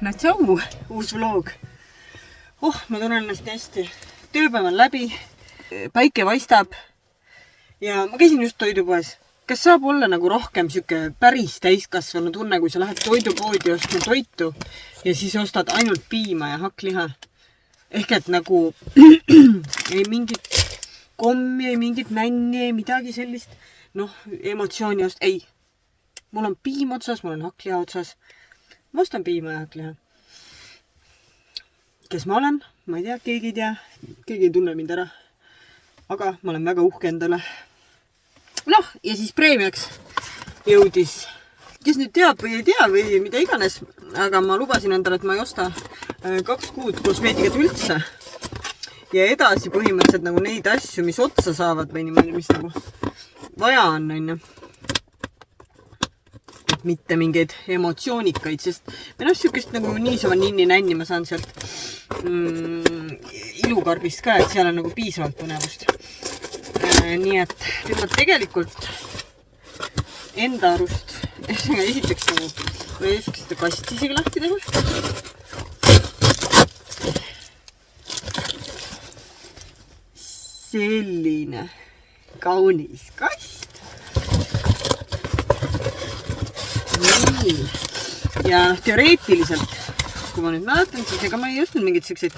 no tšau, uus vlog. Ma tunnen ennast hästi. Tööpäev on läbi, päike paistab ja ma käisin just toidupoes. Kas saab olla nagu rohkem siuke päris täiskasvanu tunne, kui sa lähed toidupoodi ostma toitu ja siis ostad ainult piima ja hakkliha? Ehk et nagu ei mingit kommi, ei mingit nänni, ei midagi sellist. Emotsiooni ost. Ei. Mul on piim otsas, mul on hakkliha otsas. Ma ostan piima ja hakkliha. Kes ma olen? Ma ei tea, keegi ei tea. Keegi ei tunne mind ära. Aga ma olen väga uhke endale. Ja siis preemiaks jõudis. Kes nüüd teab või ei tea või mida iganes. Aga ma lubasin endale, et ma ei osta 2 kuud kosmeetikat üldse. Ja edasi põhimõtteliselt nagu neid asju, mis otsa saavad või niimoodi, mis nagu vaja on. Et mitte mingeid emotsioonikaid, sest meil on siukest nagu niisama ninni-nänni, ma saan sealt ilukarbist ka, et seal on nagu piisavalt põnevust. Nii et nüüd ma tegelikult enda arust, esiteks nagu, ma ei oska seda kasti isegi lahti teha. Selline kaunis kast. Nii. Ja teoreetiliselt, kui ma nüüd mäletan, siis ega ma ei ostnud mingeid selliseid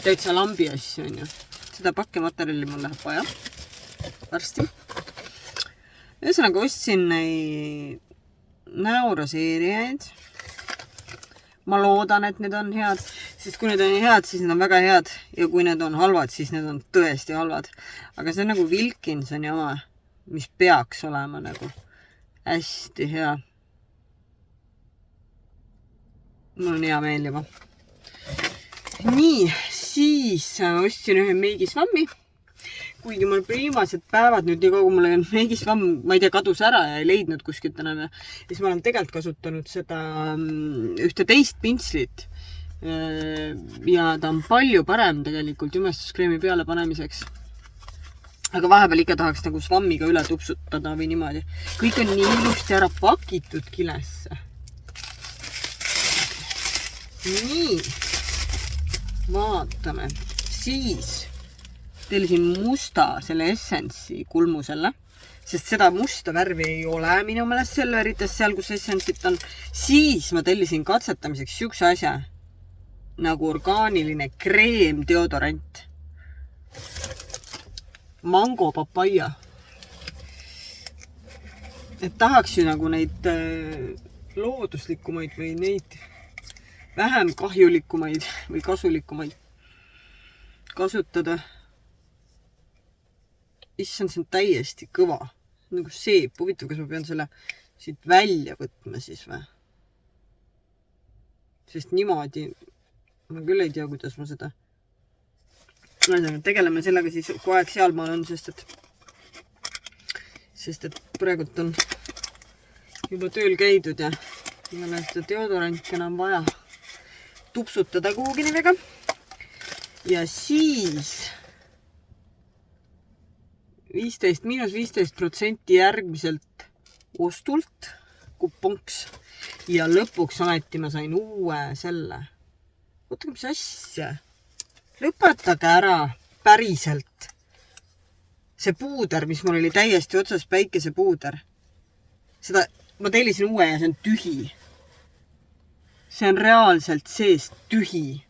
täitsa lambi asju. Seda pakkematerjali mul läheb vaja. Varsti. Ühesõnaga ostsin näoraseerijaid. Ma loodan, et need on head, sest kui need on head, siis need on väga head ja kui need on halvad, siis need on tõesti halvad. Aga see on nagu Wilkinsoni oma, mis peaks olema nagu hästi hea. Mul on hea meel juba. Nii, siis ostsin ühe meigisvammi. Kuigi mul viimased päevad nüüd nii kogu mul on meigisvamm, ma ei tea, kadus ära ja ei leidnud kuskilt enam. Siis ma olen tegelikult kasutanud seda ühte teist pintslit. Ja ta on palju parem tegelikult jumestuskreemi peale panemiseks. Aga vahepeal ikka tahaks nagu svammiga üle tupsutada või niimoodi. Kõik on nii ilusti ära pakitud kilesse. Nii. Vaatame. Siis tellisin musta selle Essence'i kulmusele, sest seda musta värvi ei ole minu meelest Selverites seal, kus Essence'it on. Siis ma tellisin katsetamiseks siukse asja nagu orgaaniline kreem deodorant. Mango papaia. Et tahaks ju nagu neid looduslikumaid või neid vähem kahjulikumaid või kasulikumaid kasutada. Issand, see on täiesti kõva. Nagu seep. Huvitav, kas ma pean selle siit välja võtma siis või? Sest niimoodi ma küll ei tea, kuidas ma seda tegeleme sellega siis, kui aeg seal maal on, sest et praegult on juba tööl käidud ja ei ole seda deodoranti enam vaja tupsutada kuhugi nii väga. Ja siis 15% järgmiselt ostult kuponks ja lõpuks ometi ma sain uue selle. Oota, mis asja? Lõpetage ära päriselt. See puuder, mis mul oli täiesti otsas päikesepuuder. Seda ma tellisin uue ja see on tühi. See on reaalselt seest tühi.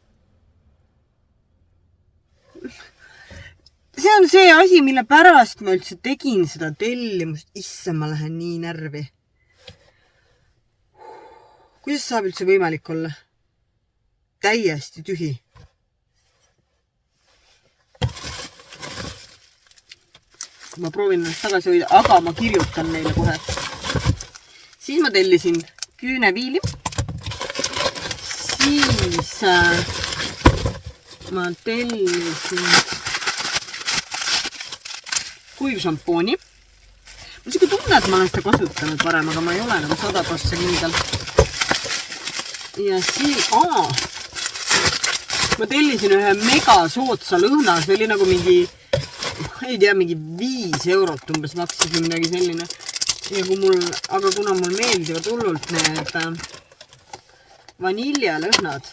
See on see asi, mille pärast ma üldse tegin seda tellimust. Issa, ma lähen nii närvi. Kuidas saab üldse võimalik olla? Täiesti tühi. Ma proovin ennast tagasi hoida, aga ma kirjutan neile kohe. Siis ma tellisin küüneviili. Siis ma tellisin kuivšampooni. Mul siuke tunne, et ma olen seda kasutanud varem, aga ma ei ole nagu 100% kindel. Ja siis, ma tellisin ühe mega sootsa lõhna, see oli nagu mingi, ei tea, mingi 5 eurot umbes maksis või midagi selline. Ja kui mul, aga kuna mul meeldivad hullult need vaniljalõhnad.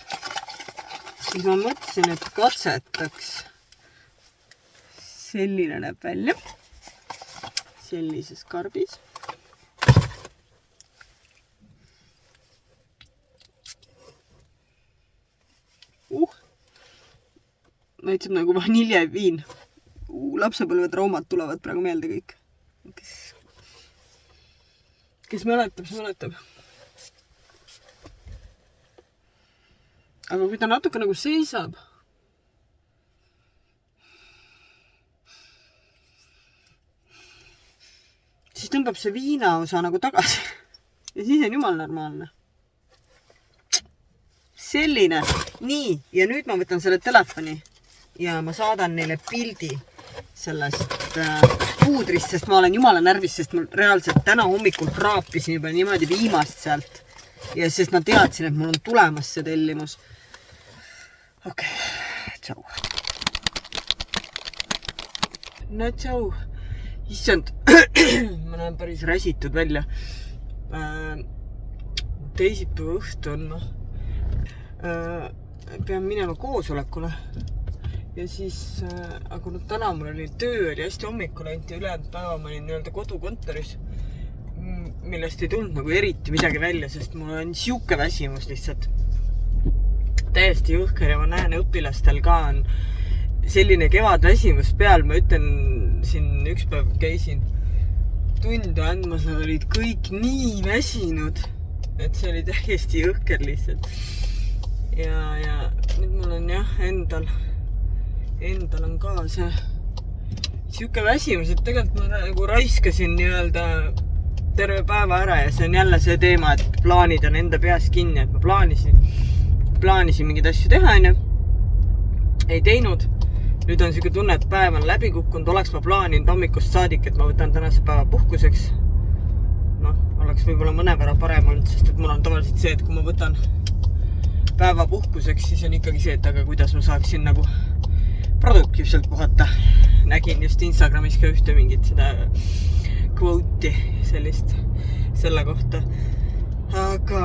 Siis ma mõtlesin, et katsetaks. Selline näeb välja. Sellises karbis. Näitseb nagu vaniljeviin. Lapsepõlved traumad tulevad praegu meelde kõik. Kes mäletab, see mäletab. Aga kui ta natuke nagu seisab, siis tõmbab see viinaosa nagu tagasi. Ja siis on jumal normaalne. Selline. Nii, ja nüüd ma võtan selle telefoni ja ma saadan neile pildi sellest puudrist, sest ma olen jumala närvis, sest mul reaalselt täna hommikul raapisin juba niimoodi viimast sealt. Ja sest ma teadsin, et mul on tulemas see tellimus. Okei, tšau. No tšau. Issand, ma näen päris räsitud välja. Teisipäeva õhtu on ma. Pean minema koosolekule. Ja siis, aga täna mul oli töö, oli hästi hommikul ainult ja ülejäänud päeva ma olin nii-öelda kodukontoris, millest ei tulnud nagu eriti midagi välja, sest mul on siuke väsimus lihtsalt. Täiesti jõhker ja ma näen õpilastel ka on selline kevadväsimus peal. Ma ütlen, siin üks päev käisin tunde andmas, nad olid kõik nii väsinud, et see oli täiesti jõhker lihtsalt. Ja nüüd mul on jah, endal on ka see siuke väsimus, et tegelikult ma nagu raiskasin nii-öelda terve päeva ära ja see on jälle see teema, et plaanid on enda peas kinni, et ma plaanisin mingeid asju teha, ei teinud. Nüüd on siuke tunne, et päev on läbi kukkunud, oleks ma plaaninud hommikust saadik, et ma võtan tänase päeva puhkuseks. Oleks võib-olla mõnevõrra parem olnud, sest et mul on tavaliselt see, et kui ma võtan päeva puhkuseks, siis on ikkagi see, et aga kuidas ma saaksin nagu produktiivselt puhata. Nägin just Instagramis ka ühte mingit seda quote'i sellist selle kohta. Aga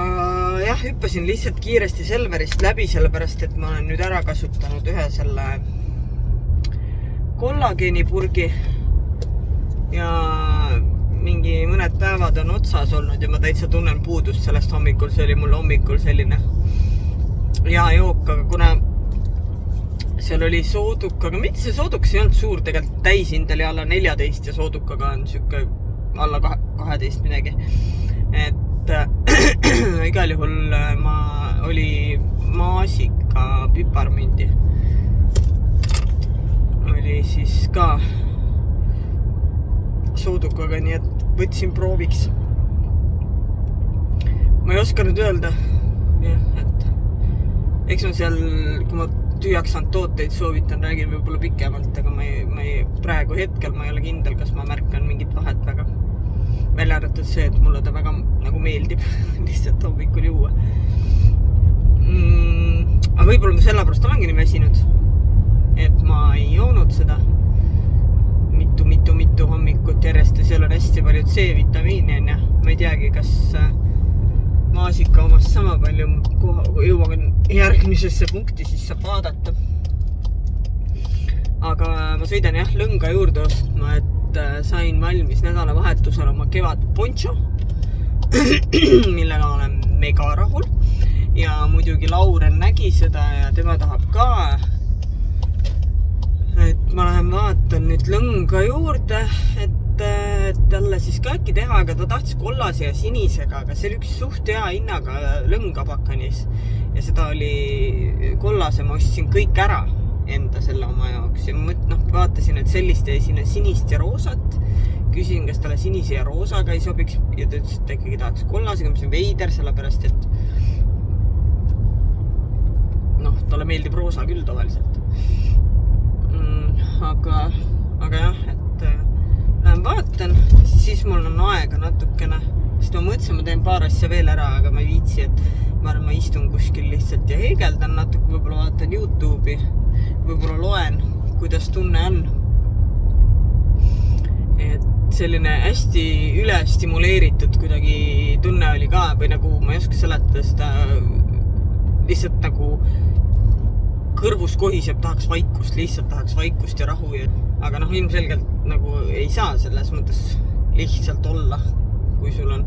jah, hüppasin lihtsalt kiiresti Selverist läbi, sellepärast, et ma olen nüüd ära kasutanud ühe selle kollageenipurgi ja mingi mõned päevad on otsas olnud ja ma täitsa tunnen puudust sellest hommikul. See oli mul hommikul selline hea jook, aga kuna seal oli soodukaga, mitte see soodukas ei olnud suur, tegelikult täishindel ja alla 14 ja soodukaga on siuke alla 12 midagi. Et igal juhul oli maasika piparmündi. Oli siis ka soodukaga, nii et võtsin prooviks. Ma ei oska nüüd öelda, et eks ma seal, kui ma tüüjaksanud tooteid soovitan, räägin võib-olla pikemalt, aga ma ei praegu hetkel ma ei ole kindel, kas ma märkan mingit vahet väga. Välja arvatud see, et mulle ta väga nagu meeldib lihtsalt hommikul juua. Aga võib-olla ma sellepärast olengi nii väsinud, et ma ei joonud seda mitu hommikut järjest ja seal on hästi palju C-vitamiini ja ma ei teagi, kas maasika omast sama palju, kui jõuan järgmisesse punkti, siis saab vaadata. Aga ma sõidan jah lõnga juurde ostma, et sain valmis nädalavahetusel oma kevad poncho, millega olen mega rahul. Ja muidugi Lauren nägi seda ja tema tahab ka. Et ma lähen vaatan nüüd lõnga juurde, et talle siis ka äkki teha, aga ta tahtis kollase ja sinisega, aga see oli üks suht hea hinnaga lõnga pakanis. Ja seda oli kollase, ma ostsin kõik ära enda selle oma jaoks. Ja ma vaatasin, et sellist jäi sinna sinist ja roosat. Küsin, kas talle sinise ja roosaga ei sobiks ja ta ütles, et ta ikkagi tahaks kollasega, mis on veider, sellepärast, et talle meeldib roosa küll tavaliselt. Aga jah, et lähen vaatan, siis mul on aega natukene, sest ma mõtlesin, ma teen paar asja veel ära, aga ma ei viitsi, et ma istun kuskil lihtsalt ja heegeldan natuke, võib-olla vaatan YouTube'i, võib-olla loen, kuidas tunne on. Et selline hästi üle stimuleeritud kuidagi tunne oli ka, või nagu ma ei oska seletada seda lihtsalt nagu kõrvus kohiseb, lihtsalt tahaks vaikust ja rahu. Aga noh, ilmselgelt nagu ei saa selles mõttes lihtsalt olla, kui sul on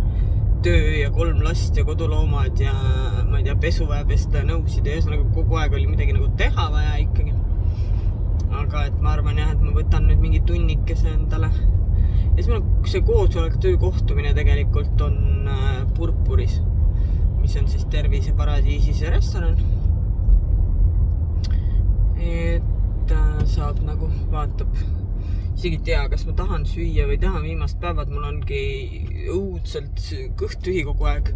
töö ja 3 last ja koduloomad ja ma ei tea, pesu vaja pesta ja nõusid ja ühesõnaga kogu aeg oli midagi nagu teha vaja ikkagi. Aga et ma arvan jah, et ma võtan nüüd mingi tunnikese endale. Ja siis mul see koosolek töökohtumine tegelikult on Purpuris, mis on siis Terviseparadiisis ja restoran. Et saab nagu vaatab. Isegi tea, kas ma tahan süüa või tahan viimast päevad. Mul ongi õudselt kõht tühi kogu aeg.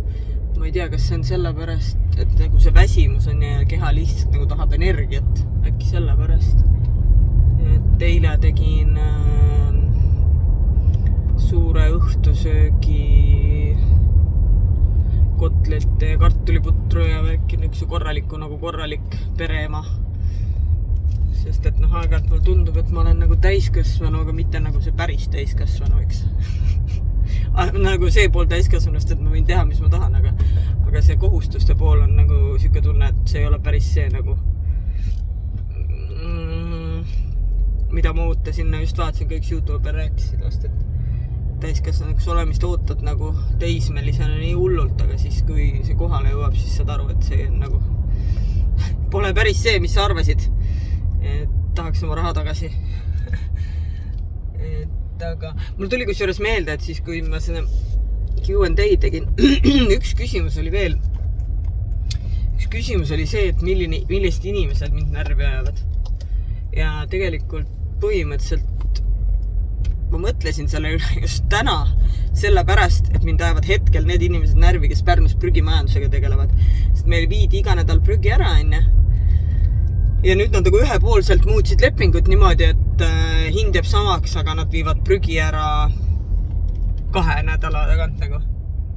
Ma ei tea, kas see on sellepärast, et nagu see väsimus on ja keha lihtsalt nagu tahab energiat. Äkki sellepärast. Et eile tegin suure õhtusöögi kotlette ja kartuliputru ja värki üks korraliku nagu korralik pereema. Sest et noh, aeg-ajalt mul tundub, et ma olen nagu täiskasvanu, aga mitte nagu see päris täiskasvanu, eks. Nagu see pool täiskasvanust, et ma võin teha, mis ma tahan, aga see kohustuste pool on nagu siuke tunne, et see ei ole päris see nagu mida ma ootasin, just vaatasin, kõik YouTube rääkisid vast, et täiskasvanuks olemist ootad nagu teismelisena nii hullult, aga siis kui see kohale jõuab, siis saad aru, et see on nagu pole päris see, mis sa arvasid. Et tahaks oma raha tagasi. Aga mul tuli kusjuures meelde, et siis kui ma selle Q&A tegin, üks küsimus oli veel. Üks küsimus oli see, et millised inimesed mind närvi ajavad. Ja tegelikult põhimõtteliselt ma mõtlesin selle üle just täna sellepärast, et mind ajavad hetkel need inimesed närvi, kes Pärnus prügimajandusega tegelevad. Sest meil viidi iga nädal prügi ära enne. Ja nüüd nad nagu ühepoolselt muutsid lepingut niimoodi, et hind jääb samaks, aga nad viivad prügi ära 2 nädala tagant nagu.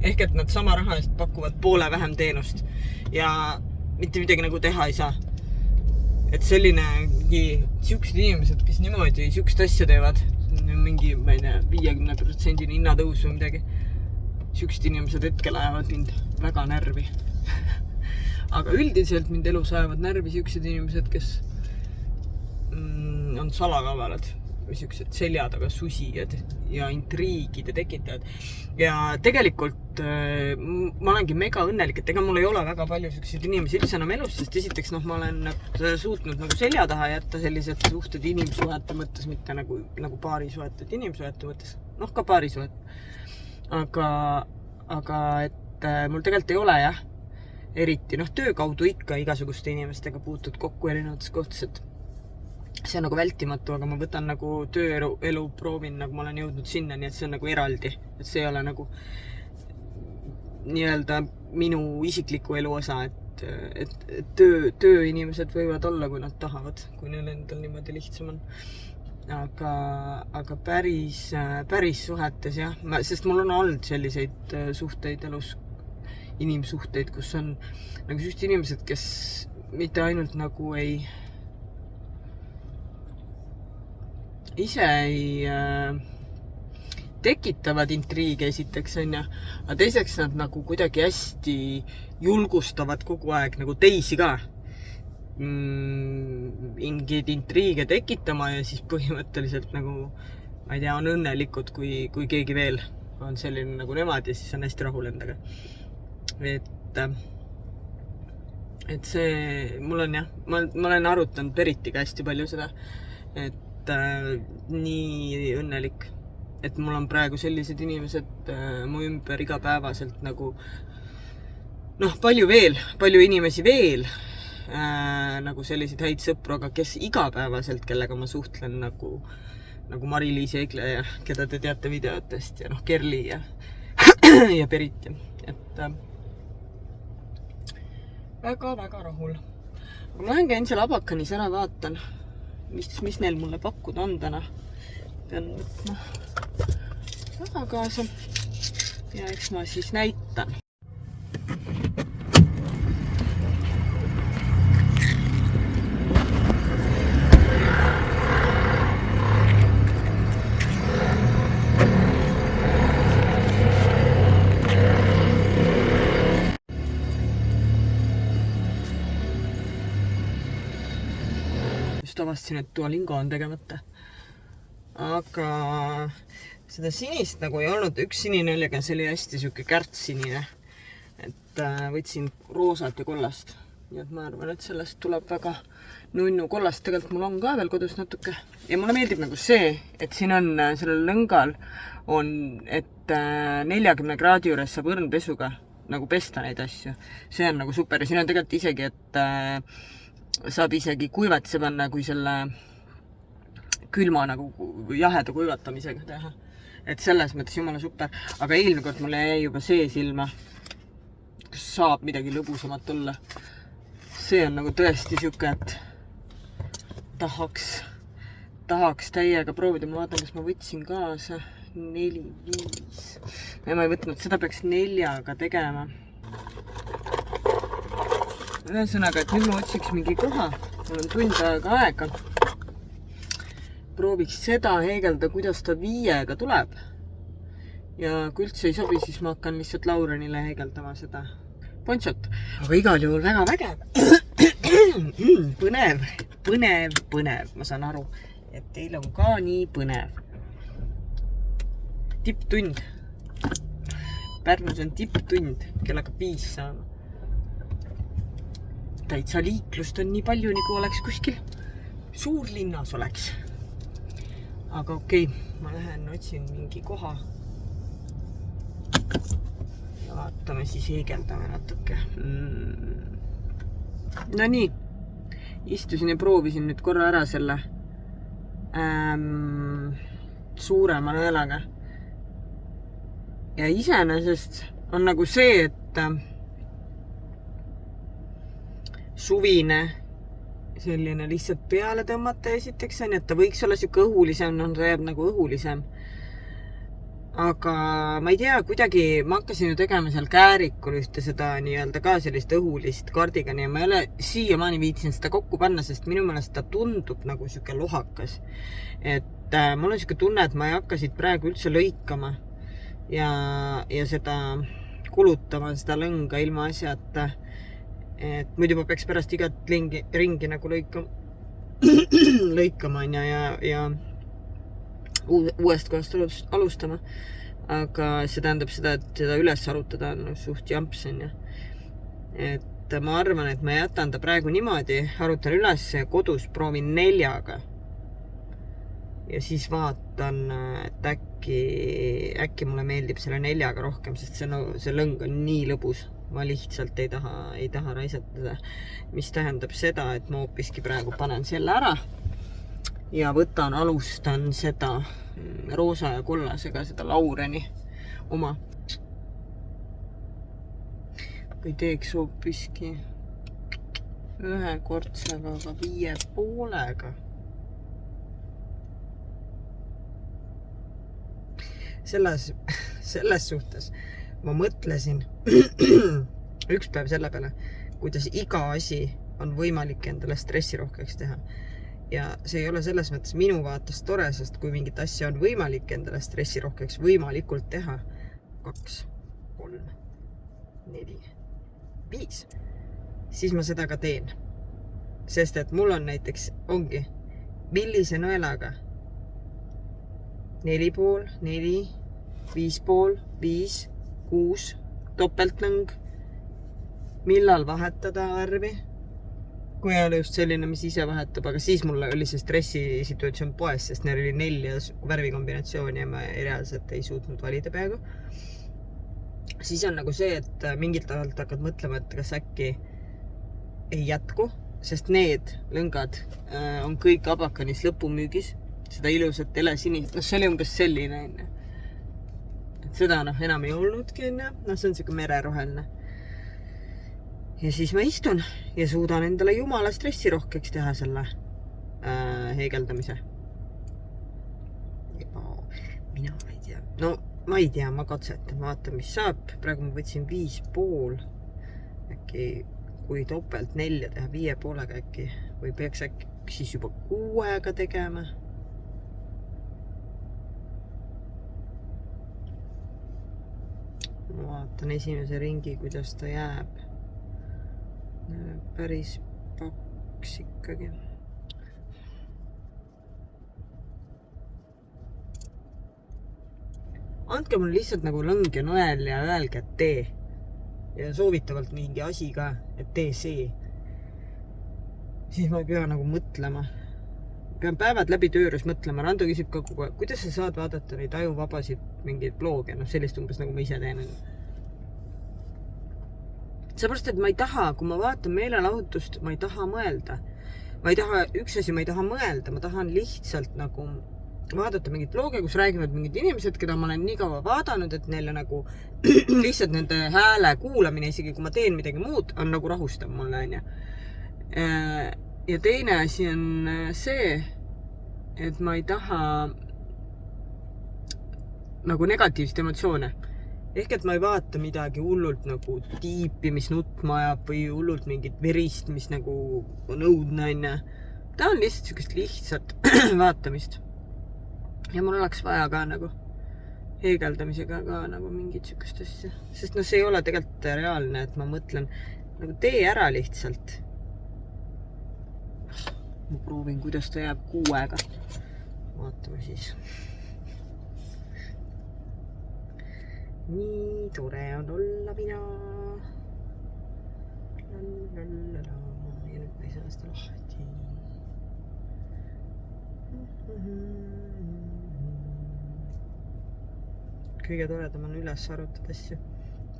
Ehk et nad sama raha eest pakuvad poole vähem teenust ja mitte midagi nagu teha ei saa. Et sellinegi siuksed inimesed, kes niimoodi siukest asja teevad, mingi, ma ei tea, 50% hinnatõus või midagi. Siuksed inimesed hetkel ajavad mind väga närvi. Aga üldiselt mind elus ajavad närvi siuksed inimesed, kes on salakavalad või siuksed selja taga susijad ja intriigide tekitajad. Ja tegelikult ma olengi mega õnnelik, et ega mul ei ole väga palju siukseid inimesi üldse enam elus, sest esiteks ma olen suutnud nagu selja taha jätta sellised suhted inimsuhete mõttes, mitte nagu paarisuhete, inimsuhete mõttes, noh ka paarisuhete. Aga et mul tegelikult ei ole jah, eriti töö kaudu ikka igasuguste inimestega puutud kokku erinevates kohtus, et see on nagu vältimatu, aga ma võtan nagu tööelu proovin, nagu ma olen jõudnud sinna, nii et see on nagu eraldi, et see ei ole nagu nii-öelda minu isikliku elu osa, et tööinimesed võivad olla, kui nad tahavad, kui neil endal niimoodi lihtsam on. Aga päris suhetes jah, sest mul on olnud selliseid suhteid elus, inimsuhteid, kus on nagu just inimesed, kes mitte ainult nagu ise ei tekitavad intriige esiteks, aga teiseks nad nagu kuidagi hästi julgustavad kogu aeg nagu teisi ka mingeid intriige tekitama ja siis põhimõtteliselt nagu, ma ei tea, on õnnelikud, kui keegi veel on selline nagu nemad ja siis on hästi rahul endaga. Et see, mul on jah, ma olen arutanud Beritiga hästi palju seda, et nii õnnelik, et mul on praegu sellised inimesed mu ümber igapäevaselt nagu palju inimesi veel nagu selliseid häid sõpru, aga kes igapäevaselt, kellega ma suhtlen nagu Mari-Liis Egle, keda te teate videotest ja Kerli ja Berit, et väga rahul. Ma lähen käin seal Abakanis ära vaatan, mis neil mulle pakkuda on täna. Pean võtma raha kaasa ja eks ma siis näitan. just avastasin, et Duolingo on tegemata. Aga seda sinist nagu ei olnud. Üks sinine oli, aga see oli hästi siuke kärtsinine. Et võtsin roosat ja kollast. Nii et ma arvan, et sellest tuleb väga nunnu. Kollast tegelikult mul on ka veel kodus natuke. Ja mulle meeldib nagu see, et siin on sellel lõngal on, et 40 kraadi juures saab õrnpesuga nagu pesta neid asju. See on nagu super. Ja siin on tegelikult isegi, et saab isegi kuivatisse panna, kui selle külma nagu jaheda kuivatamisega teha. Et selles mõttes jumala super. Aga eelmine kord mulle jäi juba see silma, kas saab midagi lõbusamat olla. See on nagu tõesti siuke, et tahaks täiega proovida. Ma vaatan, kas ma võtsin kaasa 4-5. Ja ma ei võtnud, seda peaks 4-ga tegema. Ühesõnaga, et nüüd ma otsiks mingi koha. Mul on tund aega. Prooviks seda heegelda, kuidas ta 5-ga tuleb. Ja kui üldse ei sobi, siis ma hakkan lihtsalt Laurenile heegeldama seda pontsot. Aga igal juhul väga vägev. Põnev. Ma saan aru, et teil on ka nii põnev. Tipptund. Pärnus on tipptund, kellega 5 saama. Täitsa liiklust on nii palju, nagu oleks kuskil suurlinnas oleks. Aga okei, ma lähen otsin mingi koha. Ja vaatame siis heegeldame natuke. No nii, istusin ja proovisin nüüd korra ära selle suurema nõelaga. Ja iseenesest on nagu see, et suvine selline lihtsalt peale tõmmata esiteks on, et ta võiks olla siuke õhulisem, no ta jääb nagu õhulisem. Aga ma ei tea, kuidagi ma hakkasin ju tegema seal käärikul ühte seda nii-öelda ka sellist õhulist kardigani ja ma ei ole siiamaani viitsin seda kokku panna, sest minu meelest ta tundub nagu siuke lohakas. Et mul on siuke tunne, et ma ei hakka siit praegu üldse lõikama ja seda kulutama seda lõnga ilma asjata. Et muidu ma peaks pärast igat ringi nagu lõikama ja uuest kohast alustama. Aga see tähendab seda, et seda üles arutada on suht jampsen. Et ma arvan, et ma jätan ta praegu niimoodi, arutan üles ja kodus proovin 4-ga. Ja siis vaatan, et äkki mulle meeldib selle 4-ga rohkem, sest see lõng on nii lõbus. Ma lihtsalt ei taha raisatada, mis tähendab seda, et ma hoopiski praegu panen selle ära ja alustan seda roosa ja kollasega, seda Laureni oma. Kui teeks hoopiski ühekordsega, aga 5,5-ga. Selles suhtes ma mõtlesin üks päev selle peale, kuidas iga asi on võimalik endale stressirohkeks teha. Ja see ei ole selles mõttes minu vaatest tore, sest kui mingit asja on võimalik endale stressirohkeks võimalikult teha 2, 3, 4, 5, siis ma seda ka teen. Sest et mul on näiteks, ongi millise nõelaga 4,5, 4, 5,5, 5, 6, topeltlõng, millal vahetada värvi, kui ei ole just selline, mis ise vahetab, aga siis mulle oli see stressisituatsioon poes, sest neil oli 4 värvikombinatsiooni ja ma reaalselt ei suutnud valida peaaegu. Siis on nagu see, et mingilt ajalt hakkad mõtlema, et kas äkki ei jätku, sest need lõngad on kõik Abakanis lõpumüügis, seda ilusat helesinist, see oli umbes selline. Seda enam ei olnudki, see on siuke mereroheline. Ja siis ma istun ja suudan endale jumala stressirohkeks teha selle heegeldamise. Mina ei tea. No ma ei tea, ma katsetan, vaatan, mis saab. Praegu ma võtsin 5,5. Äkki kui topelt 4 teha 5,5-ga äkki või peaks äkki siis juba 6-ga tegema. Ma vaatan esimese ringi, kuidas ta jääb. Päris paks ikkagi. andke mulle lihtsalt nagu lõng ja nõel ja öelge, et tee. Ja soovitavalt mingi asi ka, et tee see. Siis ma ei pea nagu mõtlema. Pean päevad läbi töörüs mõtlema. Rando küsib ka kogu aeg, kuidas sa saad vaadata neid ajuvabasid mingeid blooge, sellist umbes nagu ma ise teen. Seepärast, et ma ei taha, kui ma vaatan meelelahutust, ma ei taha mõelda. Üks asi, ma ei taha mõelda, ma tahan lihtsalt nagu vaadata mingit blooge, kus räägivad mingid inimesed, keda ma olen nii kaua vaadanud, et neile nagu lihtsalt nende hääle kuulamine, isegi kui ma teen midagi muud, on nagu rahustav mulle, on. Ja teine asi on see, et ma ei taha nagu negatiivset emotsioone. Ehk et ma ei vaata midagi hullult nagu tiipi, mis nutma ajab või hullult mingit verist, mis nagu on õudne, on. Ta on lihtsalt sellist lihtsalt vaatamist. Ja mul oleks vaja ka nagu heegeldamisega ka nagu mingit sellist asja. Sest see ei ole tegelikult reaalne, et ma mõtlen nagu tee ära lihtsalt. Ma proovin, kuidas ta jääb 6-ga. Vaatame siis. Nii tore on olla mina. Lalalala. Ja nüüd ma ei saa seda lahti. Kõige toredam on üles arutada asju.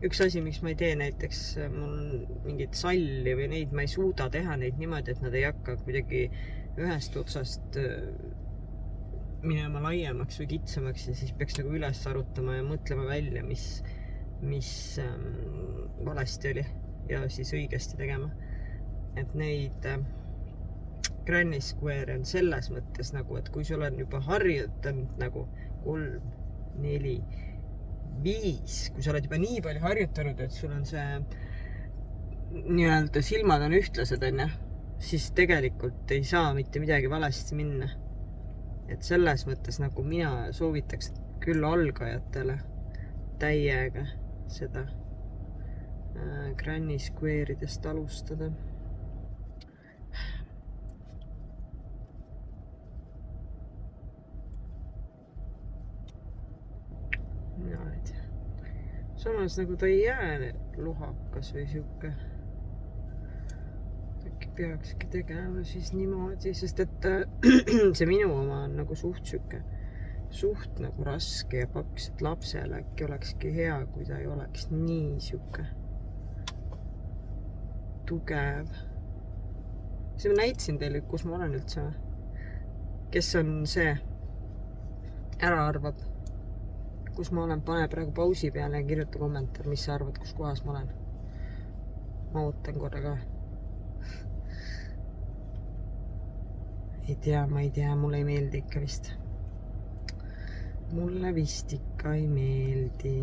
Üks asi, miks ma ei tee näiteks, mul mingit salli või neid ma ei suuda teha neid niimoodi, et nad ei hakka kuidagi ühest otsast minema laiemaks või kitsamaks ja siis peaks nagu üles arutama ja mõtlema välja, mis valesti oli ja siis õigesti tegema. Et neid Granny Square on selles mõttes nagu, et kui sul on juba harjutanud nagu 3, 4, 5, kui sa oled juba nii palju harjutanud, et sul on see nii-öelda silmad on ühtlased, siis tegelikult ei saa mitte midagi valesti minna. Et selles mõttes nagu mina soovitaks küll algajatele täiega seda Granny Square'idest alustada. Samas nagu ta ei jää luhakas või siuke. Äkki peakski tegema siis niimoodi, sest et see minu oma on nagu suht nagu raske ja paks, et lapsele äkki olekski hea, kui ta ei oleks nii siuke tugev. Siis ma näitasin teile, kus ma olen üldse. Kes on see ära arvab. Kus ma olen, pane praegu pausi peale ja kirjuta kommentaar, mis sa arvad, kus kohas ma olen. Ma ootan korra ka. Ma ei tea, mulle ei meeldi ikka vist. Mulle vist ikka ei meeldi.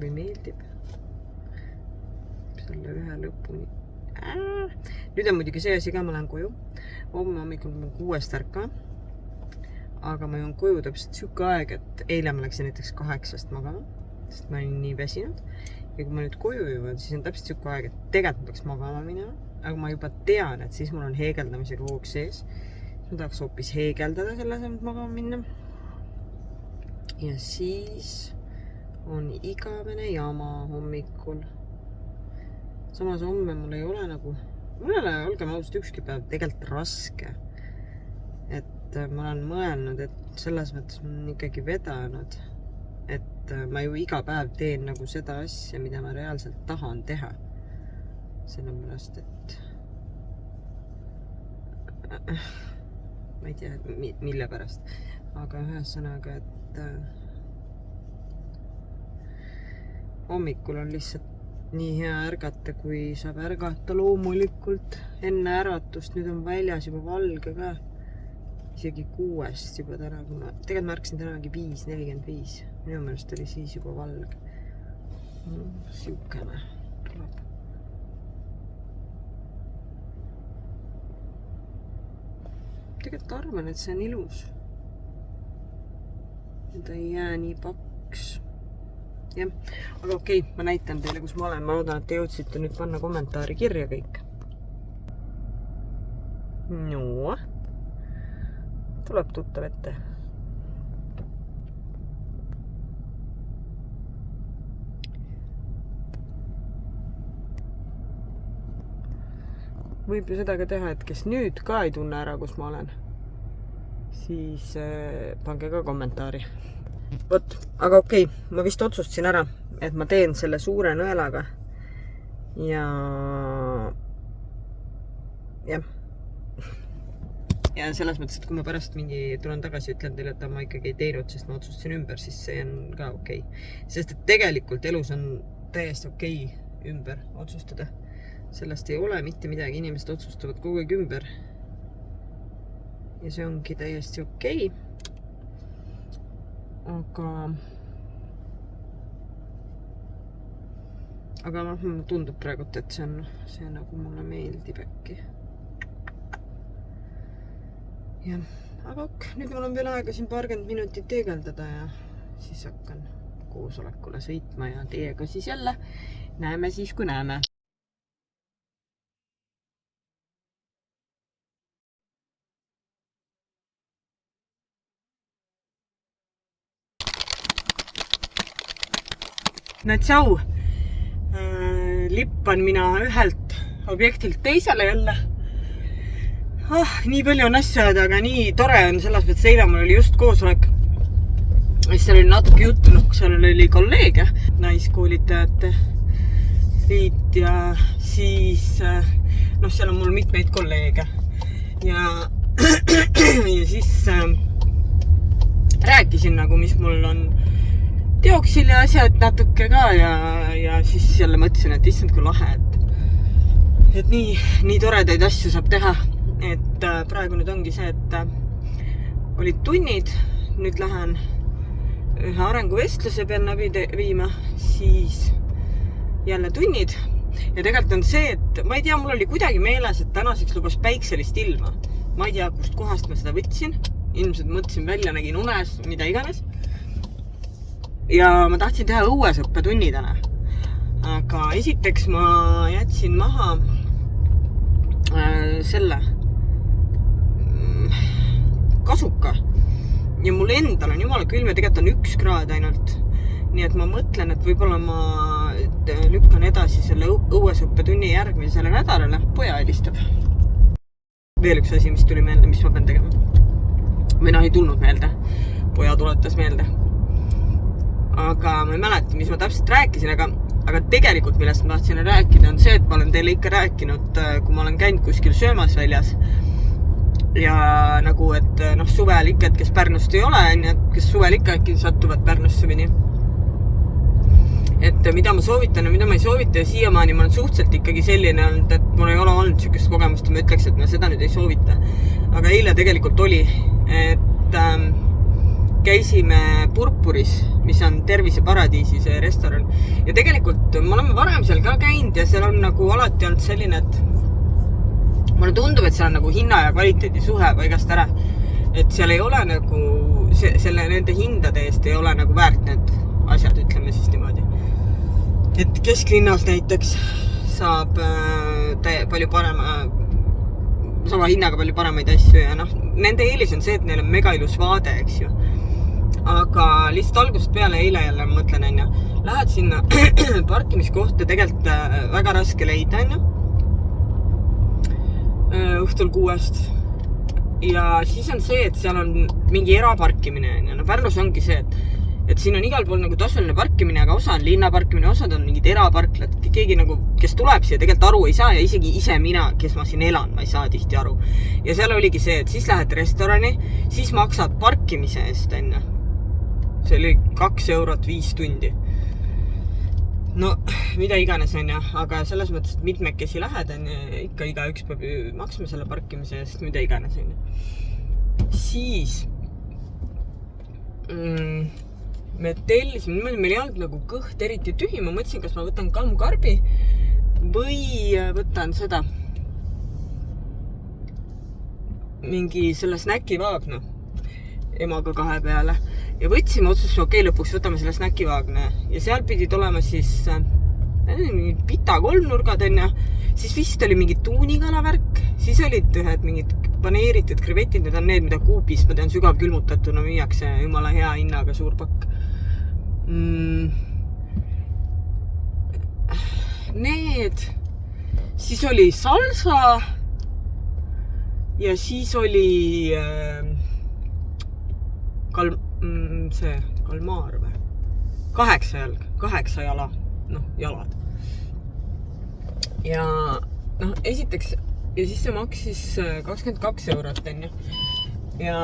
Või meeldib. Selle ühe lõpuni. Nüüd on muidugi see asi ka, ma lähen koju. Homme hommikul ma 6 ärka. Aga ma joon koju täpselt siuke aeg, et eile ma läksin näiteks 8 magama, sest ma olin nii väsinud. Ja kui ma nüüd koju jõuan, siis on täpselt siuke aeg, et tegelikult peaks magama minema. Aga ma juba tean, et siis mul on heegeldamisega hoog sees. Ma tahaks hoopis heegeldada selle asemel, et magama minna. Ja siis on igavene jama hommikul. Samas homme mul ei ole nagu, mul ei ole, olgem ausalt, ükski päev tegelikult raske. Et ma olen mõelnud, et selles mõttes ma olen ikkagi vedanud, et ma ju iga päev teen nagu seda asja, mida ma reaalselt tahan teha. Sellepärast, et ma ei tea, mille pärast, aga ühesõnaga, et hommikul on lihtsalt nii hea ärgata, kui saab ärgata loomulikult enne äratust. Nüüd on väljas juba valge ka. Isegi 6 juba täna, kui tegelikult ma ärkasin täna 5:45. Minu meelest oli siis juba valge. Siukene tuleb. Tegelikult arvan, et see on ilus. Ta ei jää nii paks. Jah, aga okei, ma näitan teile, kus ma olen. Ma loodan, et te jõudsite nüüd panna kommentaari kirja kõik. No. tuleb tuttav ette. Võib ju seda ka teha, et kes nüüd ka ei tunne ära, kus ma olen, siis pange ka kommentaari. Vot, aga okei, ma vist otsustasin ära, et ma teen selle suure nõelaga ja selles mõttes, et kui ma pärast tulen tagasi, ütlen teile, et ma ikkagi ei teinud, sest ma otsustasin ümber, siis see on ka okei. Sest et tegelikult elus on täiesti okei ümber otsustada. Sellest ei ole mitte midagi, inimesed otsustavad kogu aeg ümber. Ja see ongi täiesti okei. Aga mulle tundub praegu, et see nagu mulle meeldib äkki. Jah, aga nüüd mul on veel aega siin 20 minutit teegeldada ja siis hakkan koosolekule sõitma ja teiega siis jälle näeme siis, kui näeme. No tšau! Lippan mina ühelt objektilt teisele jälle. Nii palju on asju, aga nii tore on selles mõttes, eile mul oli just koosolek. Seal oli natuke juttu, seal oli kolleege, naiskoolitajate liit ja siis seal on mul mitmeid kolleege ja siis rääkisin nagu, mis mul on teoksil ja asjad natuke ka ja siis jälle mõtlesin, et issand kui lahe, et nii toredaid asju saab teha, et praegu nüüd ongi see, et olid tunnid, nüüd lähen ühe arenguvestluse pean läbi viima, siis jälle tunnid ja tegelikult on see, et ma ei tea, mul oli kuidagi meeles, et tänaseks lubas päikselist ilma. Ma ei tea, kust kohast ma seda võtsin, ilmselt mõtlesin välja, nägin unes, mida iganes. Ja ma tahtsin teha õuesõppetunni täna. Aga esiteks ma jätsin maha selle kasuka. Ja mul endal on jumala külm ja tegelikult on 1 kraad ainult. Nii et ma mõtlen, et võib-olla ma lükkan edasi selle õuesõppetunni järgmisele nädalale. Poja helistab. Veel üks asi, mis tuli meelde, mis ma pean tegema. Või ei tulnud meelde. Poja tuletas meelde. Aga ma ei mäleta, mis ma täpselt rääkisin, aga tegelikult millest ma tahtsin rääkida on see, et ma olen teile ikka rääkinud, kui ma olen käinud kuskil söömas väljas ja nagu, et suvel ikka, et kes Pärnust ei ole, kes suvel ikka äkki satuvad Pärnusse või nii. Et mida ma soovitan ja mida ma ei soovita ja siiamaani ma olen suhteliselt ikkagi selline olnud, et mul ei ole olnud sellist kogemust ja ma ütleks, et ma seda nüüd ei soovita. Aga eile tegelikult oli, et käisime Purpuris, mis on Terviseparadiisi see restoran. Ja tegelikult me oleme varem seal ka käinud ja seal on nagu alati olnud selline, et mulle tundub, et seal on nagu hinna ja kvaliteedi suhe paigast ära. Et seal ei ole nagu, nende hindade eest ei ole nagu väärt need asjad, ütleme siis niimoodi. Et kesklinnas näiteks saab palju sama hinnaga palju paremaid asju ja nende eelis on see, et neil on mega ilus vaade, eks ju. Aga lihtsalt algusest peale eile jälle mõtlen, lähed sinna parkimiskohta tegelikult väga raske leida, õhtul 6. Ja siis on see, et seal on mingi eraparkimine, Pärnus ongi see, et siin on igal pool nagu tasuline parkimine, aga osa on linnaparkimine, osad on mingid eraparklad, keegi nagu, kes tuleb siia tegelikult aru ei saa ja isegi ise mina, kes ma siin elan, ma ei saa tihti aru. Ja seal oligi see, et siis lähed restorani, siis maksad parkimise eest, See oli 2 eurot 5 tundi. No, mida iganes on aga selles mõttes, et mitmekesi lähed ikka igaüks peab maksma selle parkimise eest, mida iganes on. Siis me tellisime, meil ei olnud nagu kõht eriti tühi, ma mõtlesin, kas ma võtan kammkarbi või võtan seda mingi selle snäkivaagna emaga 2 peale. Ja võtsime otsustasime, okei, lõpuks võtame selle snäkivaagna ja seal pidid olema siis pita 3 nurgad, siis vist oli mingi tuunikalavärk, siis olid ühed mingid paneeritud krevetid, need on need, mida kuubis, ma tean, sügavkülmutatuna müüakse jumala hea hinnaga suur pakk. Need, siis oli salsa ja siis oli kalmaar või? 8 jala, jalad. Ja esiteks, ja siis see maksis 22 eurot, on ju. Ja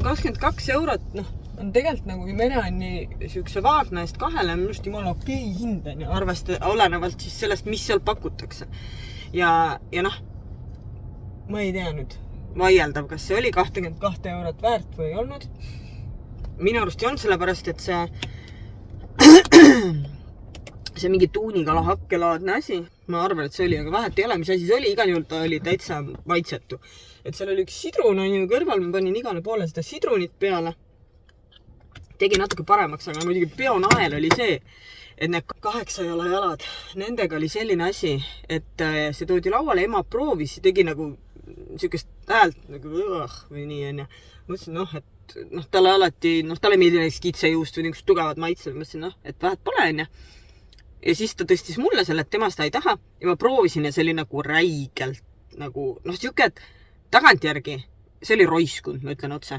22 eurot, on tegelikult nagu mene on nii siukse vaagna eest 2, on just jumala okei hind, on ju, olenevalt siis sellest, mis seal pakutakse. Ja ma ei tea nüüd vaieldav, kas see oli 22 eurot väärt või ei olnud. Minu arust ei olnud, sellepärast, et see mingi tuunikala hakkelaadne asi. Ma arvan, et see oli, aga vahet ei ole, mis asi see oli. Igal juhul ta oli täitsa maitsetu. Et seal oli üks sidrun, on ju kõrval, ma panin igale poole seda sidrunit peale. Tegi natuke paremaks, aga muidugi peonael oli see, et need 8 jalad, nendega oli selline asi, et see toodi lauale, ema proovis, tegi nagu siukest häält nagu või nii, on ju. Mõtlesin, et talle alati, talle meeldi näiteks kitsejuust või niisugust tugevad maitsed. Mõtlesin, et vahet pole, on ju. Ja siis ta tõstis mulle selle, et tema seda ei taha. Ja ma proovisin ja see oli nagu räigelt, nagu, siuke, et tagantjärgi, see oli roiskund, ma ütlen otse.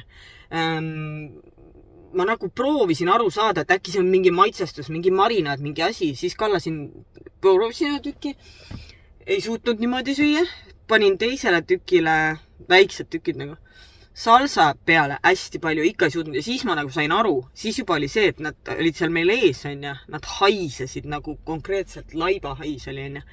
Ma nagu proovisin aru saada, et äkki see on mingi maitsestus, mingi marinaad, mingi asi. Siis proovisin tükki. Ei suutnud niimoodi süüa. Panin teisele tükile väiksed tükid nagu salsa peale hästi palju, ikka ei suutnud. Ja siis ma nagu sain aru, siis juba oli see, et nad olid seal meil ees, on ju. Nad haisesid nagu konkreetselt laiba hais oli, on ju.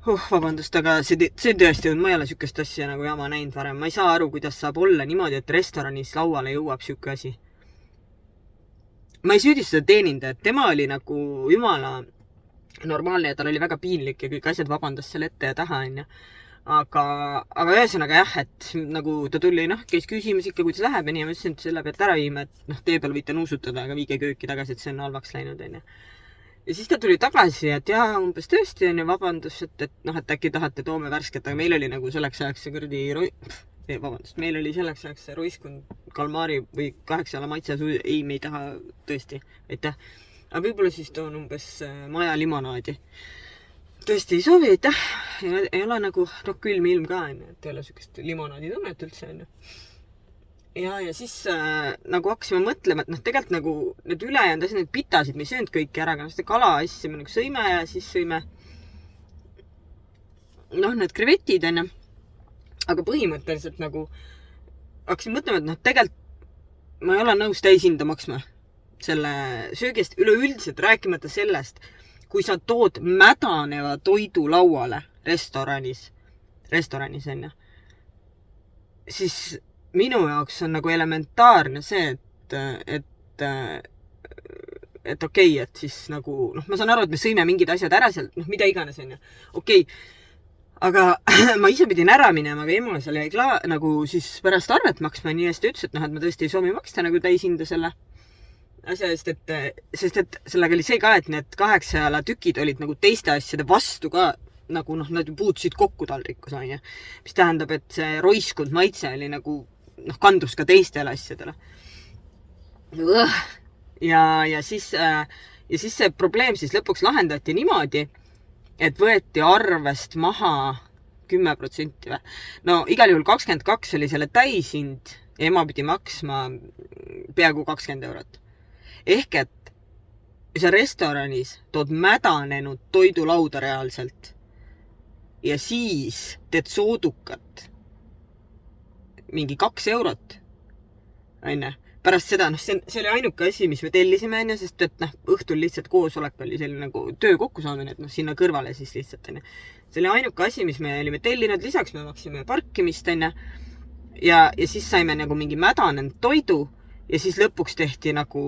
Vabandust, aga see tõesti on, ma ei ole sükest asja nagu jama näinud varem. Ma ei saa aru, kuidas saab olla niimoodi, et restoranis lauale jõuab sükke asi. Ma ei süüdista teenindajat, tema oli nagu jumala normaalne ja tal oli väga piinlik ja kõik asjad vabandas selle ette ja taha, on ju. Aga ühesõnaga jah, et nagu ta tuli, käis küsimus ikka, kuidas läheb ja nii, ma ütlesin, et selle pealt ära viima, et tee peal võite nuusutada, aga viige kööki tagasi, et see on halvaks läinud, on ju. Ja siis ta tuli tagasi, et jaa, umbes tõesti on ju vabandus, et äkki tahate toome värsket, aga meil oli nagu selleks ajaks see meil oli selleks ajaks see roiskund kalmaari või 8 jala maitse, ei, me ei taha tõesti, aitäh. Aga võib-olla siis toon umbes maja limonaadi. Tõesti ei soovi, aitäh. Ei ole nagu külm ilm ka, et ei ole sükest limonaadi tunnet üldse, on ju. Ja siis nagu hakkasime mõtlema, et tegelikult nagu need ülejäänud asjad, need pitasid, me ei söönud kõiki ära, aga seda kala asja me nagu sõime ja siis sõime need krevetid, on ju. Aga põhimõtteliselt nagu hakkasin mõtlema, et tegelikult ma ei ole nõus täishinda maksma selle söögist üleüldiselt, rääkimata sellest, kui sa tood mädaneva toidu lauale restoranis, on ju, siis minu jaoks on nagu elementaarne see, et okei, et siis nagu, ma saan aru, et me sõime mingid asjad ära sealt, mida iganes, on ju. Okei, aga ma ise pidin ära minema, aga ema seal jäi nagu siis pärast arvet maksma, nii hästi ütles, et ma tõesti ei soovi maksta nagu täishinda selle asja eest, sest et sellega oli see ka, et need 8 jala tükid olid nagu teiste asjade vastu ka, nagu nad puutusid kokku taldrikus, on ju. Mis tähendab, et see roiskund maitse oli nagu, kandus ka teistele asjadele. Ja siis see probleem siis lõpuks lahendati niimoodi, et võeti arvest maha 10% või. No igal juhul 22 oli selle täishind ja ema pidi maksma peaaegu 20 eurot. Ehk et sa restoranis tood mädanenud toidulauda reaalselt ja siis teed soodukat mingi 2 eurot, on ju. Pärast seda, see oli ainuke asi, mis me tellisime, on ju, sest et õhtul lihtsalt koosolek oli selline nagu töö kokkusaamine, et sinna kõrvale siis lihtsalt, on ju. See oli ainuke asi, mis me olime tellinud, lisaks me maksime parkimist, on ju. Ja siis saime nagu mingi mädanenud toidu ja siis lõpuks tehti nagu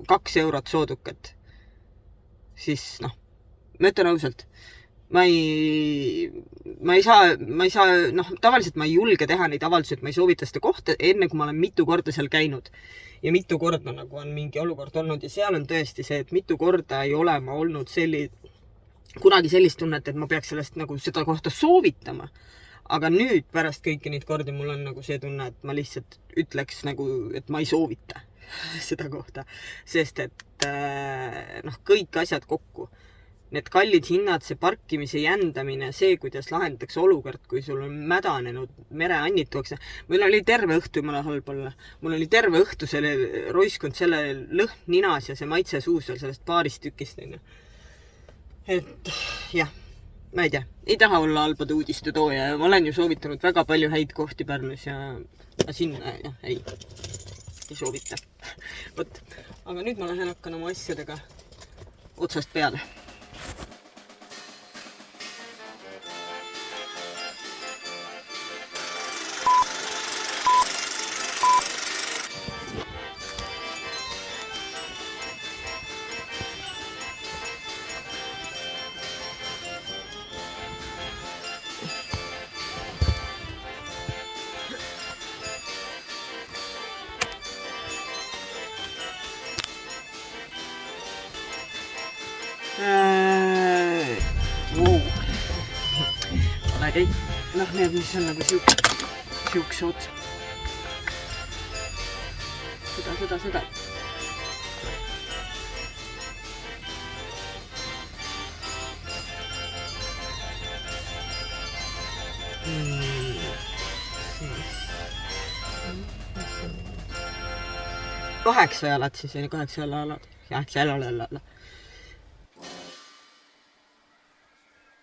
2 eurot soodukat. Siis ma ütlen ausalt, ma ei saa, tavaliselt ma ei julge teha neid avaldusi, et ma ei soovita seda kohta enne, kui ma olen mitu korda seal käinud. Ja mitu korda nagu on mingi olukord olnud ja seal on tõesti see, et mitu korda ei ole ma olnud kunagi sellist tunnet, et ma peaks sellest nagu seda kohta soovitama. aga nüüd pärast kõiki neid kordi mul on nagu see tunne, et ma lihtsalt ütleks nagu, et ma ei soovita seda kohta, sest et kõik asjad kokku. Need kallid hinnad, see parkimise jändamine, see, kuidas lahendatakse olukord, kui sul on mädanenud mereannid tuuakse. Meil oli terve õhtu, jumala halb olla. Mul oli terve õhtu selle roiskund, selle lõhn ninas ja see maitse suus veel sellest paarist tükist. Et jah, ma ei tea, ei taha olla halbade uudiste tooja ja ma olen ju soovitanud väga palju häid kohti Pärnus ja sinna ei soovita. Võt, aga nüüd ma lähen hakkan oma asjadega otsast peale. Ole kõik. Need, mis on nagu siukse otsa. Seda. Kaheksa jalat siis, 8 jalalad. Jah,